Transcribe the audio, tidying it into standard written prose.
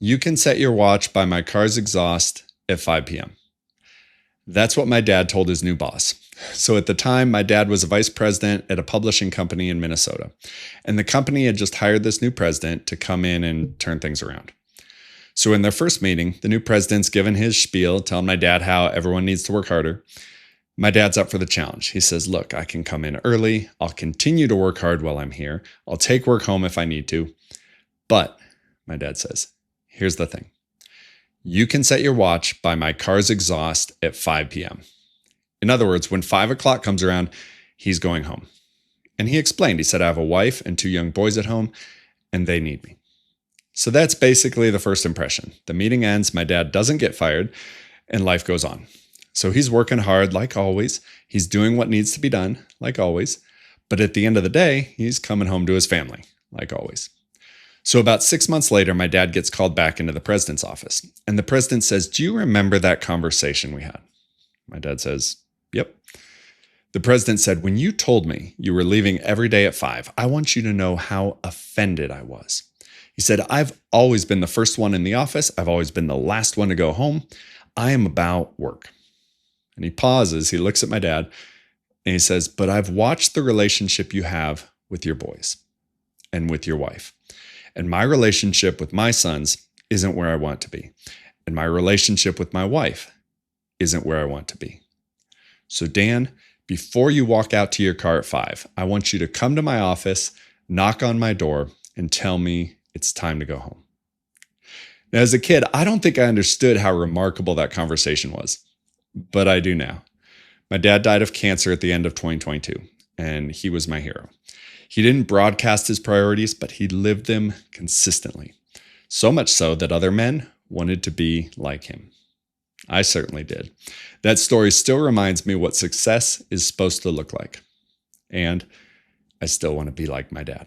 You can set your watch by my car's exhaust at 5 p.m. That's what my dad told his new boss. So at the time, my dad was a vice president at a publishing company in Minnesota. And the company had just hired this new president to come in and turn things around. So in their first meeting, the new president's given his spiel, telling my dad how everyone needs to work harder. My dad's up for the challenge. He says, look, I can come in early. I'll continue to work hard while I'm here. I'll take work home if I need to. But, my dad says, here's the thing. You can set your watch by my car's exhaust at 5 p.m. In other words, when 5 o'clock comes around, he's going home. And he explained, he said, I have a wife and 2 young boys at home, and they need me. So that's basically the first impression. The meeting ends, my dad doesn't get fired, and life goes on. So he's working hard, like always. He's doing what needs to be done, like always. But at the end of the day, he's coming home to his family, like always. So about 6 months later, my dad gets called back into the president's office. And the president says, do you remember that conversation we had? My dad says, yep. The president said, when you told me you were leaving every day at 5, I want you to know how offended I was. He said, I've always been the first one in the office. I've always been the last one to go home. I am about work. And he pauses. He looks at my dad and he says, but I've watched the relationship you have with your boys and with your wife. And my relationship with my sons isn't where I want to be. And my relationship with my wife isn't where I want to be. So Dan, before you walk out to your car at 5, I want you to come to my office, knock on my door, and tell me it's time to go home. Now, as a kid, I don't think I understood how remarkable that conversation was, but I do now. My dad died of cancer at the end of 2022, and he was my hero. He didn't broadcast his priorities, but he lived them consistently. So much so that other men wanted to be like him. I certainly did. That story still reminds me what success is supposed to look like. And I still want to be like my dad.